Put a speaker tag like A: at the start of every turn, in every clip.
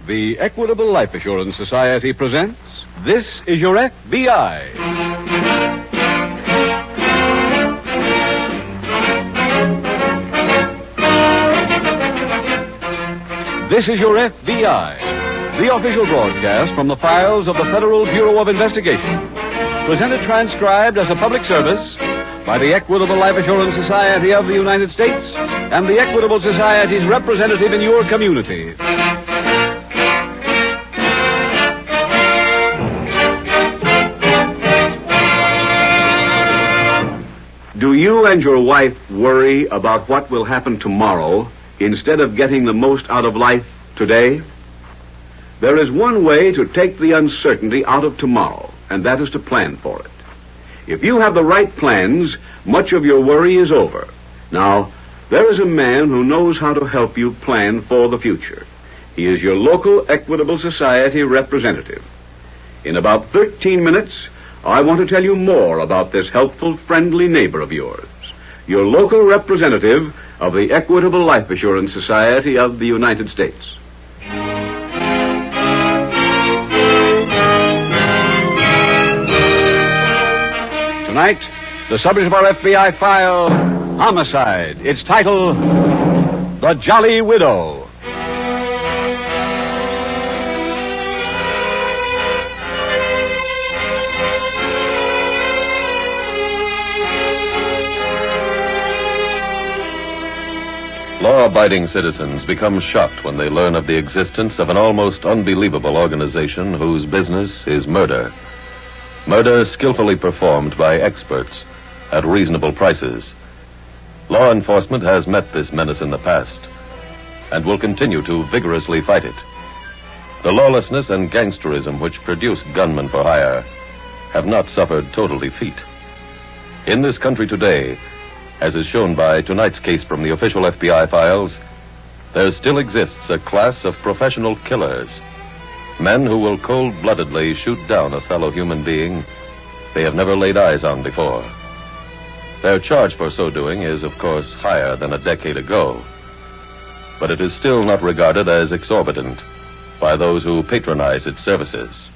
A: The Equitable Life Assurance Society presents This is Your F.B.I. This is Your F.B.I., the official broadcast from the files of the Federal Bureau of Investigation. Presented transcribed as a public service by the Equitable Life Assurance Society of the United States and the Equitable Society's representative in your community. Do you and your wife worry about what will happen tomorrow instead of getting the most out of life today? There is one way to take the uncertainty out of tomorrow, and that is to plan for it. If you have the right plans, much of your worry is over. Now, there is a man who knows how to help you plan for the future. He is your local Equitable Society representative. In about 13 minutes, I want to tell you more about this helpful, friendly neighbor of yours, your local representative of the Equitable Life Assurance Society of the United States. Tonight, the subject of our FBI file, Homicide. Its title, The Jolly Widow.
B: Law-abiding citizens become shocked when they learn of the existence of an almost unbelievable organization whose business is murder. Murder skillfully performed by experts at reasonable prices. Law enforcement has met this menace in the past and will continue to vigorously fight it. The lawlessness and gangsterism which produce gunmen for hire have not suffered total defeat. In this country today, as is shown by tonight's case from the official FBI files, there still exists a class of professional killers. Men who will cold-bloodedly shoot down a fellow human being they have never laid eyes on before. Their charge for so doing is, of course, higher than a decade ago, but it is still not regarded as exorbitant by those who patronize its services.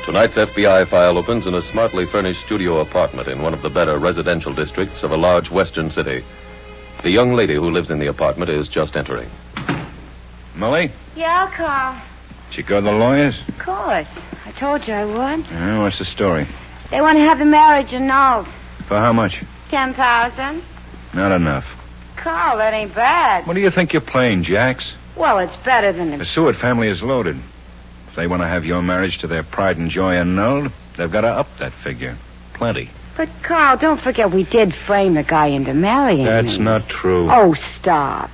B: Tonight's FBI file opens in a smartly furnished studio apartment in one of the better residential districts of a large western city. The young lady who lives in the apartment is just entering.
C: Molly?
D: Yeah, Carl.
C: Did you go to the lawyers?
D: Of course. I told you I would.
C: Yeah, what's the story?
D: They want to have the marriage annulled.
C: For how much?
D: 10,000.
C: Not enough.
D: Carl, that ain't bad.
C: What do you think you're playing, Jax?
D: Well, it's better than
C: The Seward family is loaded. If they want to have your marriage to their pride and joy annulled, they've got to up that figure. Plenty.
D: But, Carl, don't forget we did frame the guy into marrying
C: That's
D: me.
C: not true.
D: Oh, stop.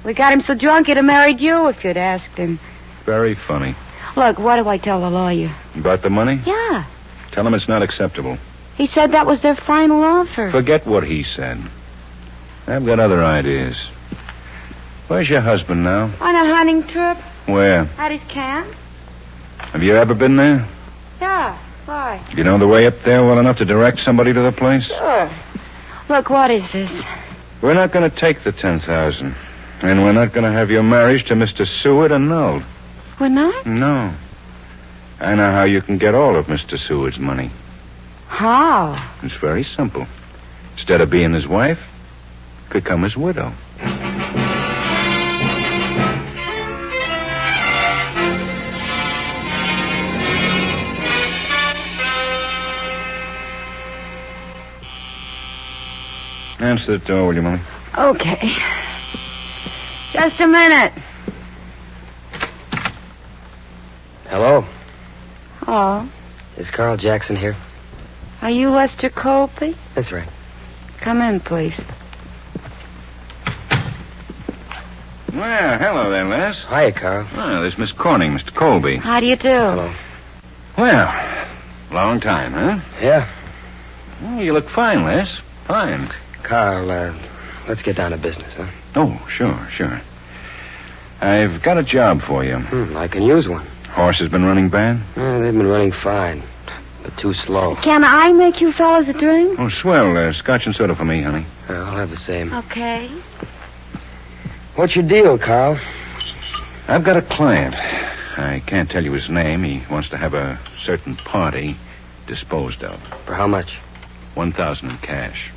D: We got him so drunk he'd have married you if you'd asked him.
C: Very funny.
D: Look, what do I tell the lawyer?
C: About the money?
D: Yeah.
C: Tell him it's not acceptable.
D: He said that was their final offer.
C: Forget what he said. I've got other ideas. Where's your husband now?
D: On a hunting trip
C: Where?
D: at his camp.
C: Have you ever been there?
D: Yeah. Why?
C: You know the way up there well enough to direct somebody to the place?
D: Sure. Look, what is this?
C: We're not going to take the 10,000. And we're not going to have your marriage to Mr. Seward annulled.
D: We're not?
C: No. I know how you can get all of Mr. Seward's money.
D: How?
C: It's very simple. Instead of being his wife, become his widow. Answer the door, will you, Molly?
D: Okay. Just a minute.
E: Hello.
D: Oh.
E: Is Carl Jackson here?
D: Are you Lester Colby?
E: That's right.
D: Come in, please.
C: Well, hello there, Les.
E: Hiya, Carl.
C: Oh, there's Miss Corning, Mr. Colby.
D: How do you do?
E: Hello.
C: Well, long time, huh?
E: Yeah.
C: Oh, you look fine, Les. Fine.
E: Carl, let's get down to business, huh?
C: Oh, sure. I've got a job for you.
E: I can use one.
C: Horse has been running bad?
E: They've been running fine. But too slow.
D: Can I make you fellas a drink?
C: Oh, swell. Scotch and soda for me, honey.
E: I'll have the same.
D: Okay.
E: What's your deal, Carl?
C: I've got a client. I can't tell you his name. He wants to have a certain party disposed of.
E: For how much?
C: $1,000 in cash.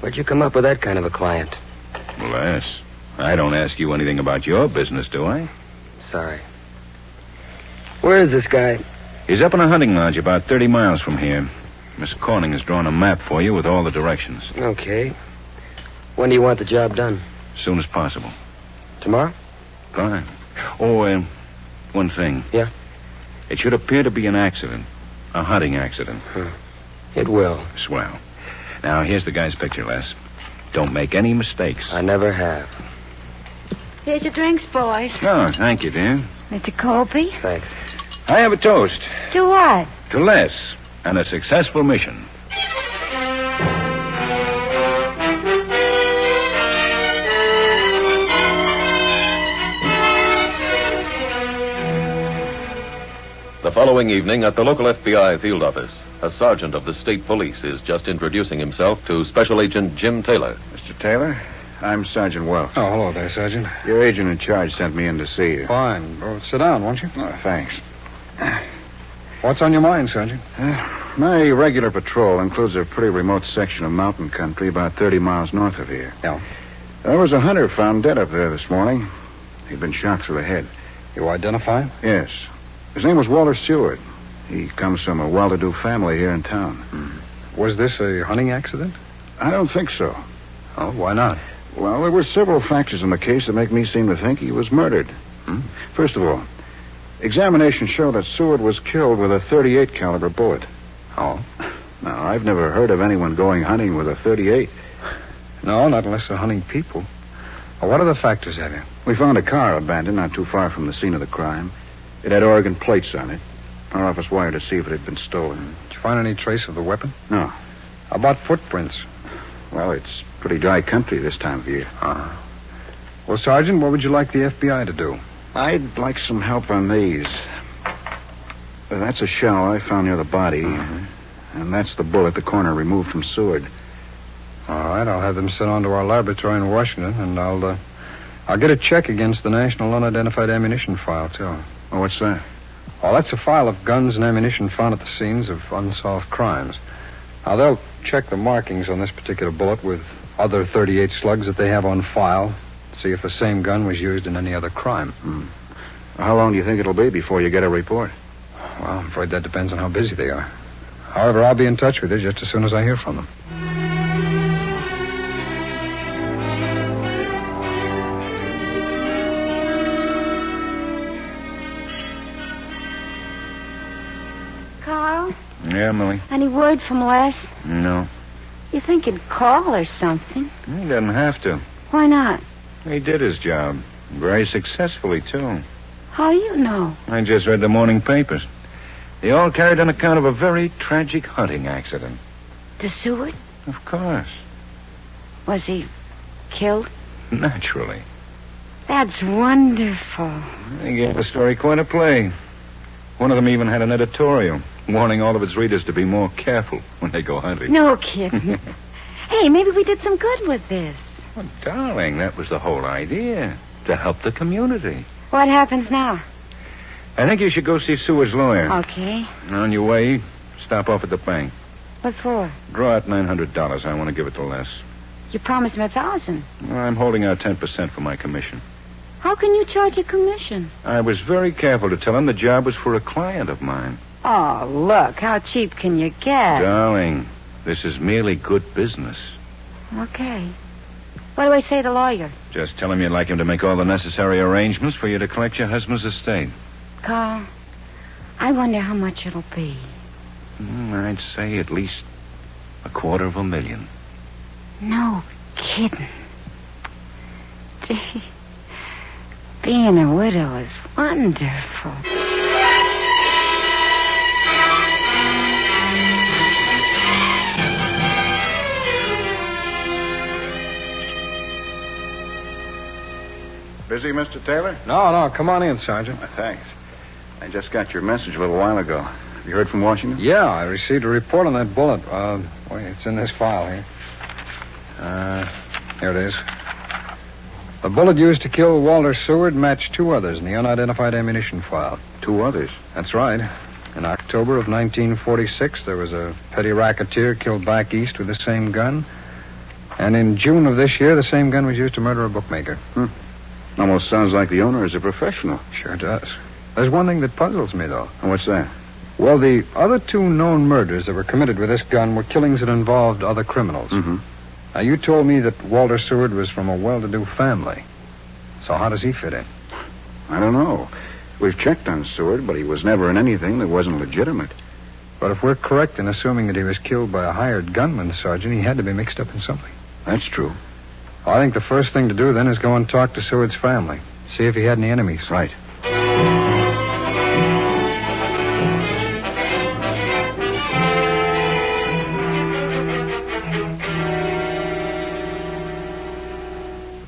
E: Where'd you come up with that kind of a client?
C: Less. I don't ask you anything about your business, do I?
E: Sorry. Where is this guy?
C: He's up in a hunting lodge about 30 miles from here. Miss Corning has drawn a map for you with all the directions.
E: Okay. When do you want the job done?
C: As soon as possible.
E: Tomorrow?
C: Fine. Oh, one thing.
E: Yeah?
C: It should appear to be an accident. A hunting accident.
E: It will.
C: Swell. Now, here's the guy's picture, Les. Don't make any mistakes.
E: I never have.
D: Here's your drinks, boys.
C: Oh, thank you, dear.
D: Mr. Colby.
E: Thanks.
C: I have a toast.
D: To what?
C: To Les and a successful mission.
B: The following evening at the local F.B.I. field office, a sergeant of the state police is just introducing himself to Special Agent Jim Taylor.
F: Mr. Taylor, I'm Sergeant Wells.
G: Oh, hello there, Sergeant.
F: Your agent in charge sent me in to see you.
G: Fine. Well, sit down, won't you?
F: Oh, thanks.
G: What's on your mind, Sergeant?
F: My regular patrol includes a pretty remote section of mountain country about 30 miles north of here.
G: Yeah.
F: There was a hunter found dead up there this morning. He'd been shot through the head.
G: You identify him?
F: Yes. His name was Walter Seward. He comes from a well-to-do family here in town.
G: Was this a hunting accident?
F: I don't think so.
G: Oh, why not?
F: Well, there were several factors in the case that make me seem to think he was murdered. First of all, examination showed that Seward was killed with a .38 caliber bullet.
G: Oh?
F: Now, I've never heard of anyone going hunting with a .38.
G: No, not unless they're hunting people. Well, what other factors have you?
F: We found a car abandoned not too far from the scene of the crime. It had Oregon plates on it. Our office wired to see if it had been stolen.
G: Did you find any trace of the weapon?
F: No.
G: How about footprints?
F: Well, it's pretty dry country this time of year.
G: Well, Sergeant, what would you like the FBI to do?
F: I'd like some help on these. That's a shell I found near the body. And that's the bullet the coroner removed from Seward.
G: All right, I'll have them sent on to our laboratory in Washington, and I'll get a check against the National Unidentified Ammunition File, too.
F: Oh, what's that?
G: Well, that's a file of guns and ammunition found at the scenes of unsolved crimes. Now, they'll check the markings on this particular bullet with other .38 slugs that they have on file, see if the same gun was used in any other crime.
F: How long do you think it'll be before you get a report?
G: Well, I'm afraid that depends on how busy they are. However, I'll be in touch with you just as soon as I hear from them.
D: Carl?
C: Yeah, Millie?
D: Any word from Les?
C: No.
D: You think he'd call or something?
C: He doesn't have to.
D: Why not?
C: He did his job. Very successfully, too.
D: How do you know?
C: I just read the morning papers. They all carried an account of a very tragic hunting accident.
D: To Seward?
C: Of course.
D: Was he killed?
C: Naturally.
D: That's wonderful.
C: They gave the story quite a play. One of them even had an editorial warning all of its readers to be more careful when they go hunting.
D: No kidding. Hey, maybe we did some good with this.
C: Well, darling, that was the whole idea. To help the community.
D: What happens now?
C: I think you should go see Seward's lawyer.
D: Okay.
C: On your way, stop off at the bank.
D: What for?
C: Draw out $900. I want to give it to Les.
D: You promised him 1,000.
C: Well, I'm holding out 10% for my commission.
D: How can you charge a commission?
C: I was very careful to tell him the job was for a client of mine.
D: Oh, look, how cheap can you get?
C: Darling, this is merely good business.
D: Okay. What do I say to the lawyer?
C: Just tell him you'd like him to make all the necessary arrangements for you to collect your husband's estate.
D: Carl, I wonder how much it'll be.
C: I'd say at least $250,000.
D: No kidding. Gee, being a widow is wonderful.
F: Busy, Mr. Taylor?
G: No, come on in, Sergeant.
F: Thanks. I just got your message a little while ago. Have you heard from Washington?
G: Yeah, I received a report on that bullet. Wait, it's in this file here. Here it is. The bullet used to kill Walter Seward matched two others in the unidentified ammunition file.
F: Two others.
G: That's right. In October of 1946, there was a petty racketeer killed back east with the same gun. And in June of this year, the same gun was used to murder a bookmaker.
F: Almost sounds like the owner is a professional.
G: Sure does. There's one thing that puzzles me, though.
F: And what's that?
G: Well, the other two known murders that were committed with this gun were killings that involved other criminals.
F: Mm-hmm.
G: Now, you told me that Walter Seward was from a well-to-do family. So how does he fit in?
F: I don't know. We've checked on Seward, but he was never in anything that wasn't legitimate.
G: But if we're correct in assuming that he was killed by a hired gunman, Sergeant, he had to be mixed up in something.
F: That's true.
G: I think the first thing to do, then, is go and talk to Seward's family. See if he had any enemies.
F: Right.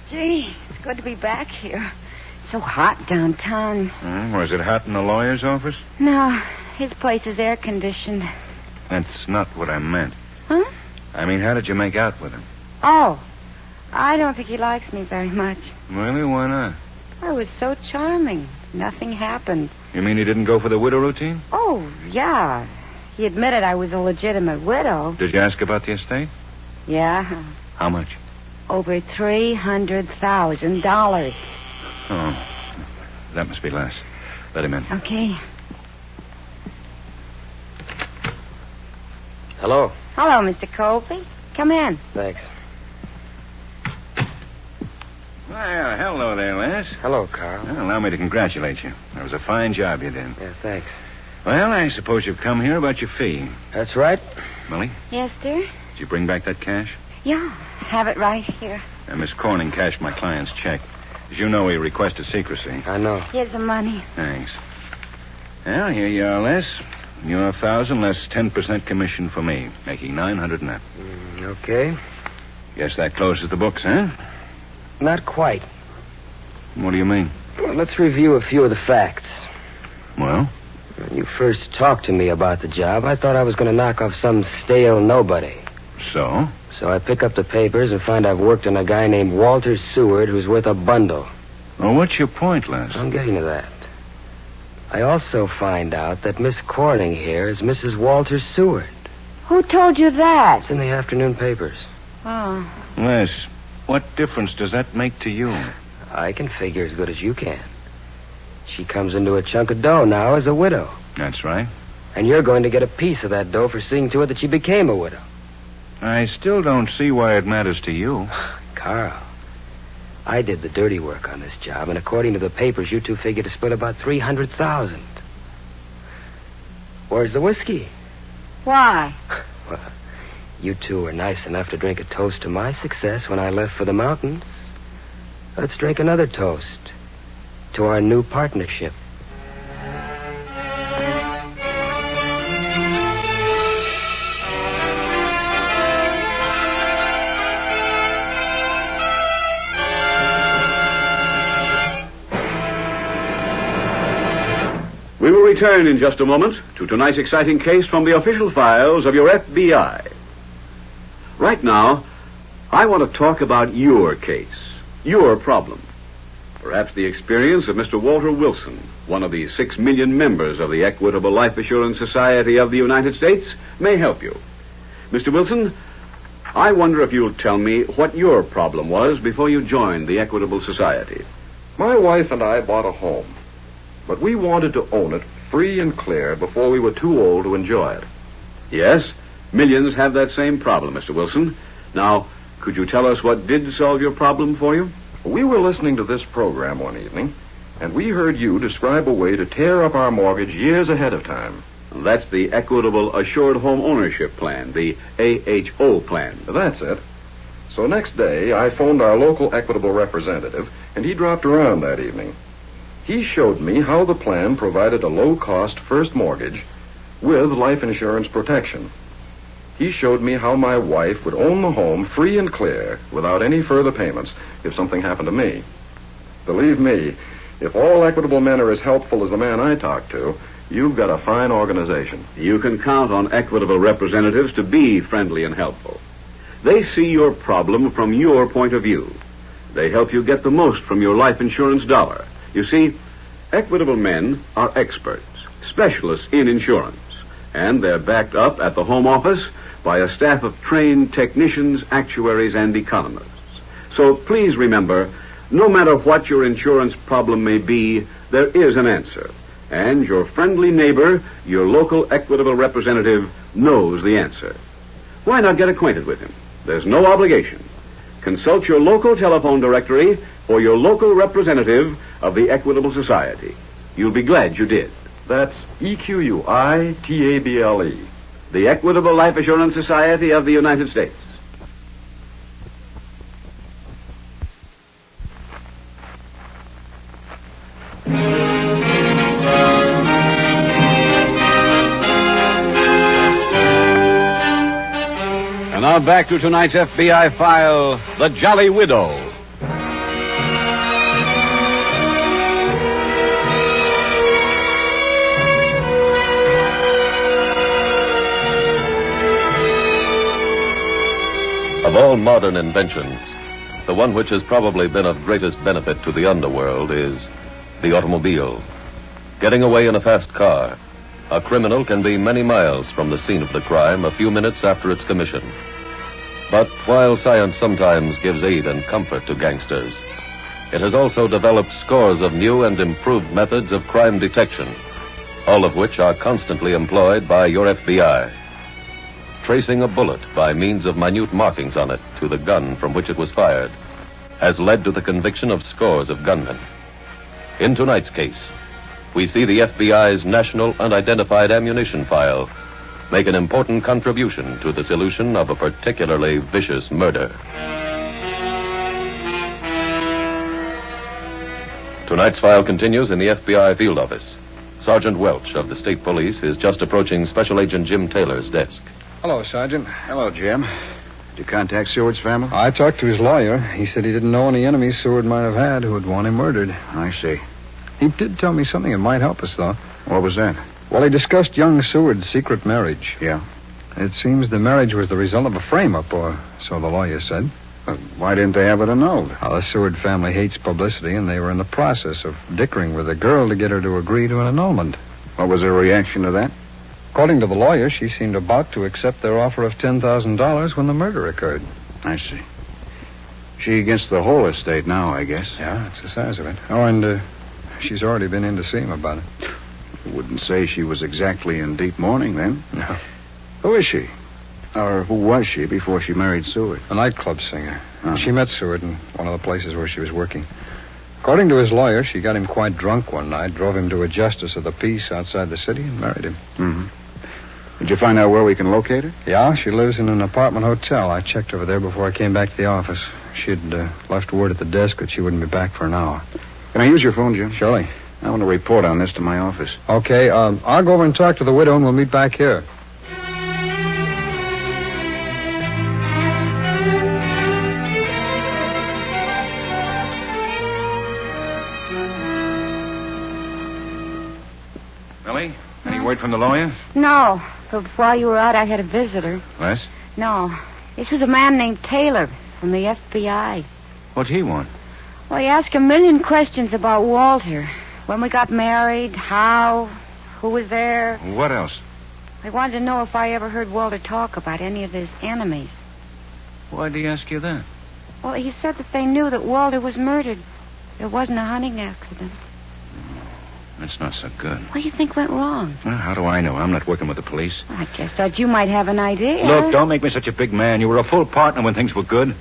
D: Gee, it's good to be back here. So hot downtown.
C: Was it hot in the lawyer's office?
D: No, his place is air-conditioned.
C: That's not what I meant.
D: Huh?
C: I mean, how did you make out with him?
D: Oh, I don't think he likes me very much.
C: Really? Why not?
D: I was so charming. Nothing happened.
C: You mean he didn't go for the widow routine?
D: Oh, yeah. He admitted I was a legitimate widow.
C: Did you ask about the estate?
D: Yeah.
C: How much?
D: Over $300,000.
C: Oh, that must be less. Let him in.
D: Okay.
E: Hello.
D: Hello, Mr. Colby. Come in.
E: Thanks.
C: Well, hello there, Les.
E: Hello, Carl.
C: Well, allow me to congratulate you. That was a fine job you did.
E: Yeah, thanks.
C: Well, I suppose you've come here about your fee.
E: That's right.
C: Millie,
D: Yes, dear?
C: did you bring back that cash?
D: Yeah, have it right here.
C: Miss Corning cashed my client's check. As you know, he requested secrecy.
E: I know.
D: Here's the money.
C: Thanks. Well, here you are, Les. Your 1,000 less 10% commission for me, making 900 net.
E: Okay.
C: Guess that closes the books, huh?
E: Not quite.
C: What do you mean?
E: Well, let's review a few of the facts.
C: Well?
E: When you first talked to me about the job, I thought I was going to knock off some stale nobody.
C: So?
E: So I pick up the papers and find I've worked on a guy named Walter Seward who's worth a bundle.
C: Well, what's your point, Les?
E: I'm getting to that. I also find out that Miss Corning here is Mrs. Walter Seward.
D: Who told you that?
E: It's in the afternoon papers.
D: Oh.
C: Les, what difference does that make to you?
E: I can figure as good as you can. She comes into a chunk of dough now as a widow.
C: That's right.
E: And you're going to get a piece of that dough for seeing to it that she became a widow.
C: I still don't see why it matters to you.
E: Carl, I did the dirty work on this job, and according to the papers, you two figured to split about $300,000. Where's the whiskey?
D: Why?
E: Well, you two were nice enough to drink a toast to my success when I left for the mountains. Let's drink another toast to our new partnership.
A: We will return in just a moment to tonight's exciting case from the official files of your F.B.I. Right now, I want to talk about your case, your problem. Perhaps the experience of Mr. Walter Wilson, one of the 6 million members of the Equitable Life Assurance Society of the United States, may help you. Mr. Wilson, I wonder if you'll tell me what your problem was before you joined the Equitable Society.
H: My wife and I bought a home, but we wanted to own it free and clear before we were too old to enjoy it.
A: Yes, millions have that same problem, Mr. Wilson. Now, could you tell us what did solve your problem for you?
H: We were listening to this program one evening, and we heard you describe a way to tear up our mortgage years ahead of time.
A: That's the Equitable Assured Home Ownership Plan, the AHO plan.
H: That's it. So next day, I phoned our local Equitable representative, and he dropped around that evening. He showed me how the plan provided a low-cost first mortgage with life insurance protection. He showed me how my wife would own the home free and clear without any further payments if something happened to me. Believe me, if all Equitable men are as helpful as the man I talked to, You've got a fine organization.
A: You can count on Equitable representatives to be friendly and helpful. They see your problem from your point of view. They help you get the most from your life insurance dollar. You see, Equitable men are experts, specialists in insurance, and they're backed up at the home office by a staff of trained technicians, actuaries, and economists. So please remember, no matter what your insurance problem may be, there is an answer. And your friendly neighbor, your local Equitable representative, knows the answer. Why not get acquainted with him? There's no obligation. Consult your local telephone directory for your local representative of the Equitable Society. You'll be glad you did.
H: That's EQUITABLE.
A: The Equitable Life Assurance Society of the United States. And now back to tonight's FBI file, The Jolly Widow.
B: Of all modern inventions, the one which has probably been of greatest benefit to the underworld is the automobile. Getting away in a fast car, a criminal can be many miles from the scene of the crime a few minutes after its commission. But while science sometimes gives aid and comfort to gangsters, it has also developed scores of new and improved methods of crime detection, all of which are constantly employed by your FBI. Tracing a bullet by means of minute markings on it to the gun from which it was fired has led to the conviction of scores of gunmen. In tonight's case, we see the FBI's National Unidentified Ammunition File make an important contribution to the solution of a particularly vicious murder. Tonight's file continues in the FBI field office. Sergeant Welch of the State Police is just approaching Special Agent Jim Taylor's desk.
G: Hello, Sergeant.
F: Hello, Jim. Did you contact Seward's family?
G: I talked to his lawyer. He said he didn't know any enemies Seward might have had who would want him murdered.
F: I see.
G: He did tell me something that might help us, though.
F: What was that?
G: Well, he discussed young Seward's secret marriage.
F: Yeah.
G: It seems the marriage was the result of a frame-up, or so the lawyer said.
F: Why didn't they have it annulled?
G: Well, the Seward family hates publicity, and they were in the process of dickering with the girl to get her to agree to an annulment.
F: What was her reaction to that?
G: According to the lawyer, she seemed about to accept their offer of $10,000 when the murder occurred.
F: I see. She against the whole estate now, I guess.
G: Yeah, that's the size of it. Oh, and she's already been in to see him about it.
F: I wouldn't say she was exactly in deep mourning, then.
G: No.
F: Who is she? Or who was she before she married Seward?
G: A nightclub singer.
F: Uh-huh.
G: She met Seward in one of the places where she was working. According to his lawyer, she got him quite drunk one night, drove him to a justice of the peace outside the city, and married him.
F: Mm-hmm. Did you find out where we can locate her?
G: Yeah, she lives in an apartment hotel. I checked over there before I came back to the office. She'd left word at the desk that she wouldn't be back for an hour.
F: Can I use your phone, Jim?
G: Surely.
F: I want to report on this to my office.
G: Okay, I'll go over and talk to the widow, and we'll meet back here.
C: Millie, any word from the lawyer?
D: No, but while you were out, I had a visitor.
C: Les?
D: No, this was a man named Taylor from the FBI.
C: What'd he want?
D: Well, he asked a million questions about Walter. When we got married, how, who was there.
C: What else?
D: He wanted to know if I ever heard Walter talk about any of his enemies.
C: Why'd he ask you that?
D: Well, he said that they knew that Walter was murdered. It wasn't a hunting accident.
C: That's not so good.
D: What do you think went wrong?
C: Well, how do I know? I'm not working with the police.
D: I just thought you might have an idea.
C: Look, don't make me such a big man. You were a full partner when things were good.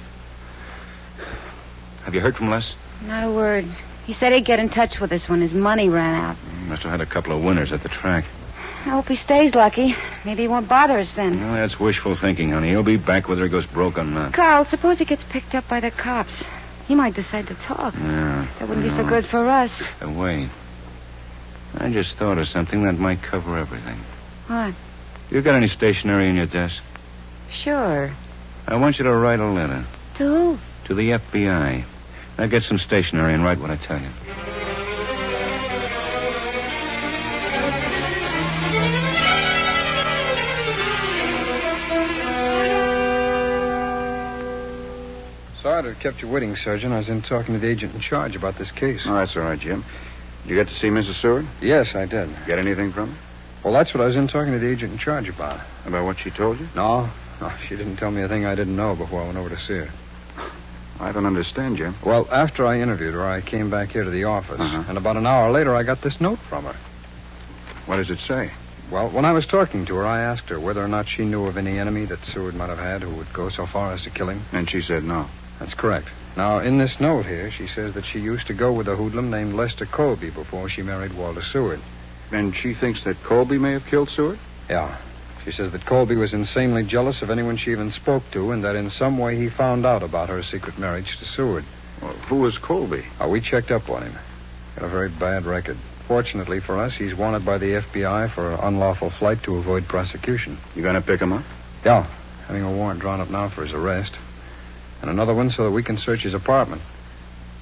C: Have you heard from Les?
D: Not a word. He said he'd get in touch with us when his money ran out.
C: Must have had a couple of winners at the track.
D: I hope he stays lucky. Maybe he won't bother us then.
C: Well, that's wishful thinking, honey. He'll be back whether he goes broke or not.
D: Carl, suppose he gets picked up by the cops. He might decide to talk.
C: Yeah.
D: That wouldn't be so good for us.
C: Wait. I just thought of something that might cover everything.
D: What?
C: You got any stationery in your desk?
D: Sure.
C: I want you to write a letter.
D: To who?
C: To the FBI. Now get some stationery and write what I tell you.
G: Sorry to have kept you waiting, Sergeant. I was in talking to the agent in charge about this case.
F: Oh, that's all right, Jim. Did you get to see Mrs. Seward?
G: Yes, I did.
F: Get anything from her?
G: Well, that's what I was in talking to the agent in charge about.
F: About what she told you?
G: No, she didn't tell me a thing I didn't know before I went over to see her.
F: I don't understand, Jim.
G: Well, after I interviewed her, I came back here to the office.
F: Uh-huh.
G: And about an hour later, I got this note from her.
F: What does it say?
G: Well, when I was talking to her, I asked her whether or not she knew of any enemy that Seward might have had who would go so far as to kill him.
F: And she said no.
G: That's correct. Now, in this note here, she says that she used to go with a hoodlum named Lester Colby before she married Walter Seward.
F: And she thinks that Colby may have killed Seward?
G: Yeah. She says that Colby was insanely jealous of anyone she even spoke to, and that in some way he found out about her secret marriage to Seward.
F: Well, who was Colby?
G: We checked up on him. Got a very bad record. Fortunately for us, he's wanted by the F.B.I. for unlawful flight to avoid prosecution.
F: You gonna pick him up?
G: Yeah. Having a warrant drawn up now for his arrest. And another one so that we can search his apartment.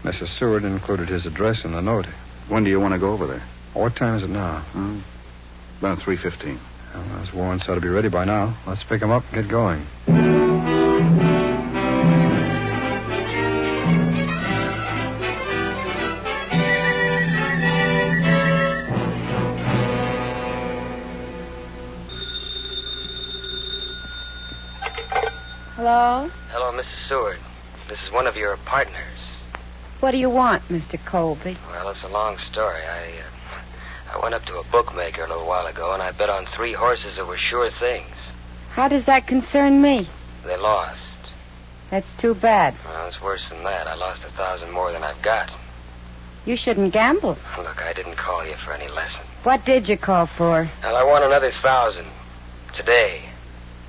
G: Mrs. Seward included his address in the note.
F: When do you want to go over there?
G: What time is it now?
F: About 3:15.
G: Well, those warrants ought to be ready by now. Let's pick them up and get going.
D: Hello?
E: Hello, Mrs. Seward. This is one of your partners.
D: What do you want, Mr. Colby?
E: Well, it's a long story. I went up to a bookmaker a little while ago, and I bet on 3 horses that were sure things.
D: How does that concern me?
E: They lost.
D: That's too bad.
E: Well, it's worse than that. I lost 1,000 more than I've got.
D: You shouldn't gamble.
E: Look, I didn't call you for any lesson.
D: What did you call for?
E: Well, I want another 1,000. Today.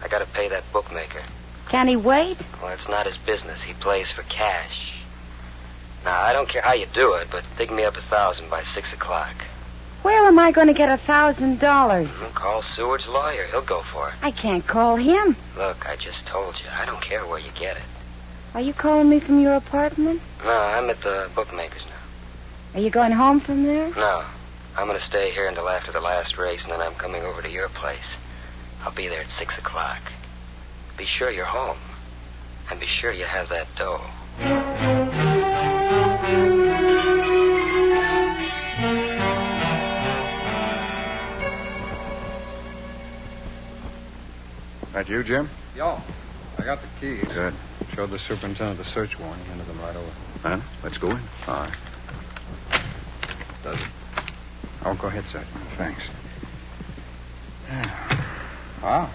E: I gotta pay that bookmaker.
D: Can he wait?
E: Well, it's not his business. He plays for cash. Now, I don't care how you do it, but dig me up 1,000 by 6 o'clock.
D: Where am I going to get $1,000?
E: Call Seward's lawyer. He'll go for it.
D: I can't call him.
E: Look, I just told you. I don't care where you get it.
D: Are you calling me from your apartment?
E: No, I'm at the bookmaker's now.
D: Are you going home from there?
E: No. I'm going to stay here until after the last race, and then I'm coming over to your place. I'll be there at 6 o'clock. Be sure you're home. And be sure you have that dough.
F: That you, Jim?
G: Yo, I got the keys.
F: Good.
G: Showed the superintendent the search warrant. Handed them right over.
F: Huh? Let's go in.
G: All right. Does it? Oh, go ahead, Sergeant.
F: Thanks.
G: Ah.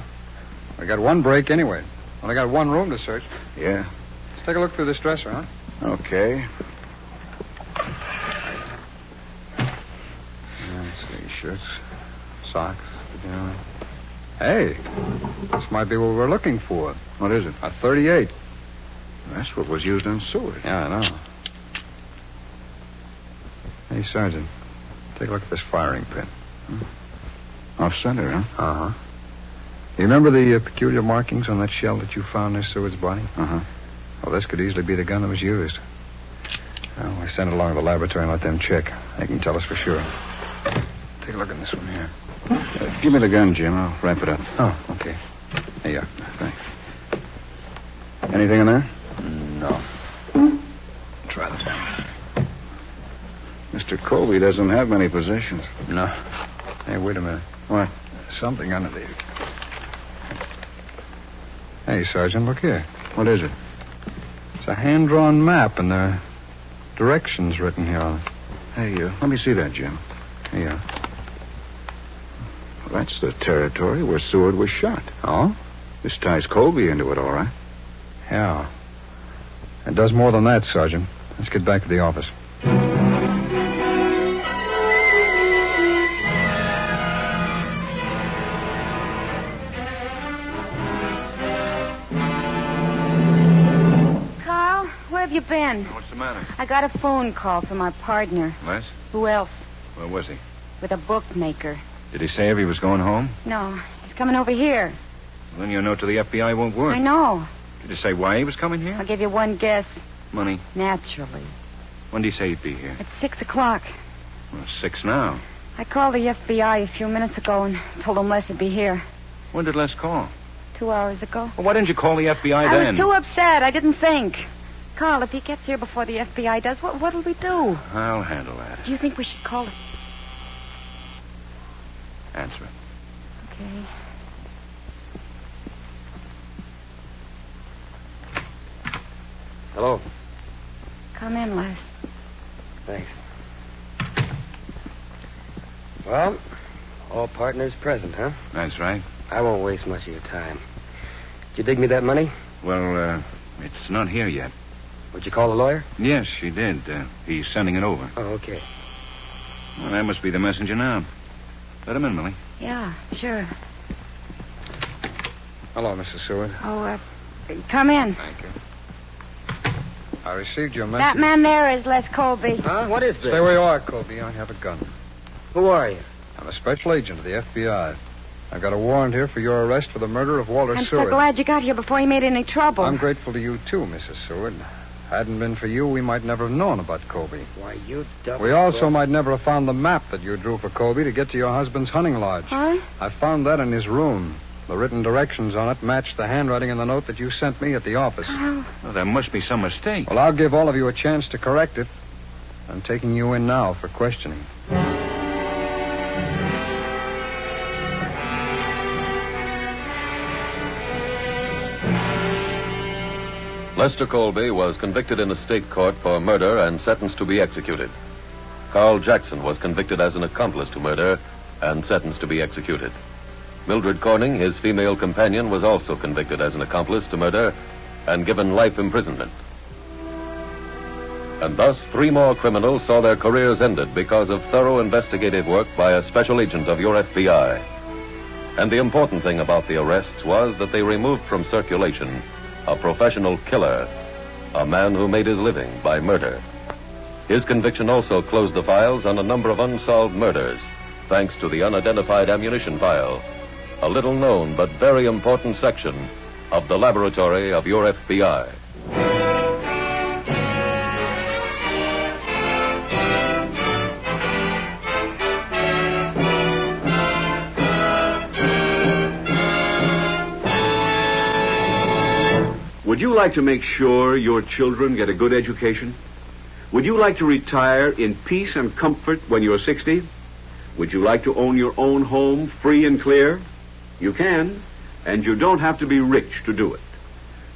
G: We got one break anyway. Only got one room to search.
F: Yeah.
G: Let's take a look through this dresser, huh?
F: Okay.
G: Let's see. Shirts, socks, pajamas. Hey, this might be what we're looking for.
F: What is it?
G: A 38.
F: That's what was used on Seward.
G: Yeah, I know. Hey, Sergeant, take a look at this firing pin.
F: Off center, huh?
G: Uh-huh. You remember the peculiar markings on that shell that you found near Seward's body?
F: Uh-huh.
G: Well, this could easily be the gun that was used. Well, we send it along to the laboratory and let them check. They can tell us for sure. Take a look at this one here.
F: Give me the gun, Jim. I'll wrap it up.
G: Oh, okay. Here you are.
F: Thanks. Anything in there?
G: No. Try this one.
F: Mr. Colby doesn't have many possessions.
G: No. Hey, wait a minute.
F: What?
G: Something underneath. Hey, Sergeant, look here.
F: What is it?
G: It's a hand-drawn map, and there are directions written here on it.
F: Hey, let me see that, Jim.
G: Yeah.
F: Well, that's the territory where Seward was shot.
G: Oh?
F: This ties Colby into it, all right.
G: Yeah. It does more than that, Sergeant. Let's get back to the office.
D: Carl, where have you been?
C: What's the matter?
D: I got a phone call from my partner.
C: Les?
D: Who else?
C: Where was he?
D: With a bookmaker.
C: Did he say if he was going home?
D: No, he's coming over here.
C: Well, then your note to the F.B.I. won't work.
D: I know.
C: Did he say why he was coming here?
D: I'll give you one guess.
C: Money.
D: Naturally.
C: When did he say he'd be here?
D: At 6 o'clock.
C: Well, it's 6 now.
D: I called the FBI a few minutes ago and told them Les would be here.
C: When did Les call?
D: 2 hours ago.
C: Well, why didn't you call the FBI
D: I
C: then?
D: was too upset. I didn't think. Carl, if he gets here before the FBI does, what'll we do?
C: I'll handle that.
D: Do you think we should call it?
C: Answer it.
D: Okay.
E: Hello.
D: Come in, Les.
E: Thanks. Well, all partners present, huh?
C: That's right.
E: I won't waste much of your time. Did you dig me that money?
C: Well, it's not here yet.
E: Would you call the lawyer?
C: Yes, she did. He's sending it over.
E: Oh, okay.
C: Well, that must be the messenger now. Let him in, Millie.
D: Yeah, sure.
G: Hello, Mrs. Seward.
D: Oh, come in.
G: Thank you. I received your message.
D: That man there is Les Colby.
E: Huh? What is this?
G: Stay where you are, Colby. I have a gun.
E: Who are you?
G: I'm a special agent of the F.B.I. I've got a warrant here for your arrest for the murder of Walter
D: I'm
G: Seward.
D: so glad you got here before he made any trouble.
G: I'm grateful to you, too, Mrs. Seward. Hadn't been for you, we might never have known about Colby.
E: Why, you double...
G: We also might never have found the map that you drew for Colby to get to your husband's hunting lodge.
D: Huh?
G: I found that in his room. The written directions on it matched the handwriting in the note that you sent me at the office.
D: Oh.
C: Well, there must be some mistake.
G: Well, I'll give all of you a chance to correct it. I'm taking you in now for questioning.
B: Lester Colby was convicted in a state court for murder and sentenced to be executed. Carl Jackson was convicted as an accomplice to murder and sentenced to be executed. Mildred Corning, his female companion, was also convicted as an accomplice to murder and given life imprisonment. And thus, 3 more criminals saw their careers ended because of thorough investigative work by a special agent of your FBI. And the important thing about the arrests was that they removed from circulation a professional killer, a man who made his living by murder. His conviction also closed the files on a number of unsolved murders, thanks to the unidentified ammunition file, a little known but very important section of the laboratory of your FBI.
A: Would you like to make sure your children get a good education? Would you like to retire in peace and comfort when you're 60? Would you like to own your own home free and clear? You can, and you don't have to be rich to do it.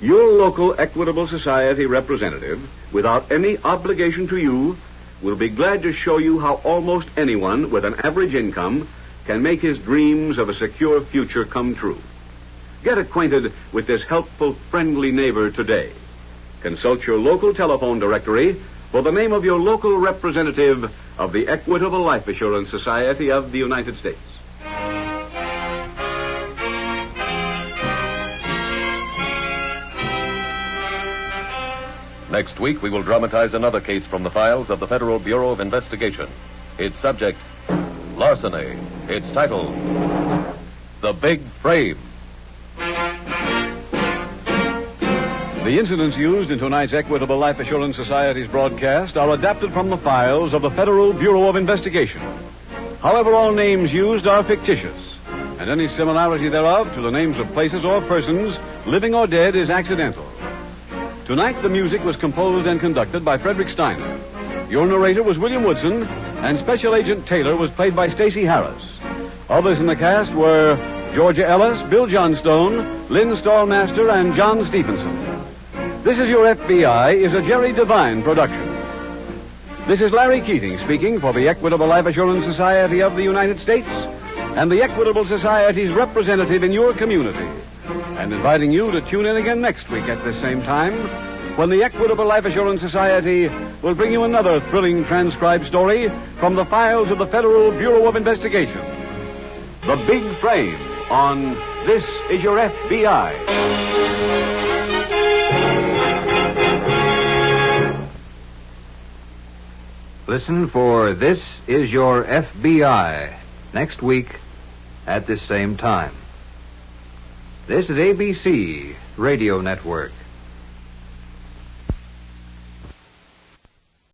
A: Your local Equitable Society representative, without any obligation to you, will be glad to show you how almost anyone with an average income can make his dreams of a secure future come true. Get acquainted with this helpful, friendly neighbor today. Consult your local telephone directory for the name of your local representative of the Equitable Life Assurance Society of the United States.
B: Next week, we will dramatize another case from the files of the Federal Bureau of Investigation. Its subject, larceny. Its title, The Big Frame.
A: The incidents used in tonight's Equitable Life Assurance Society's broadcast are adapted from the files of the Federal Bureau of Investigation. However, all names used are fictitious, and any similarity thereof to the names of places or persons, living or dead, is accidental. Tonight, the music was composed and conducted by Frederick Steiner. Your narrator was William Woodson, and Special Agent Taylor was played by Stacy Harris. Others in the cast were Georgia Ellis, Bill Johnstone, Lynn Stallmaster, and John Stevenson. This Is Your FBI is a Jerry Devine production. This is Larry Keating speaking for the Equitable Life Assurance Society of the United States and the Equitable Society's representative in your community, and inviting you to tune in again next week at this same time when the Equitable Life Assurance Society will bring you another thrilling transcribed story from the files of the Federal Bureau of Investigation. The Big Frame on This Is Your FBI.
I: Listen for This Is Your FBI next week at this same time. This is ABC Radio Network.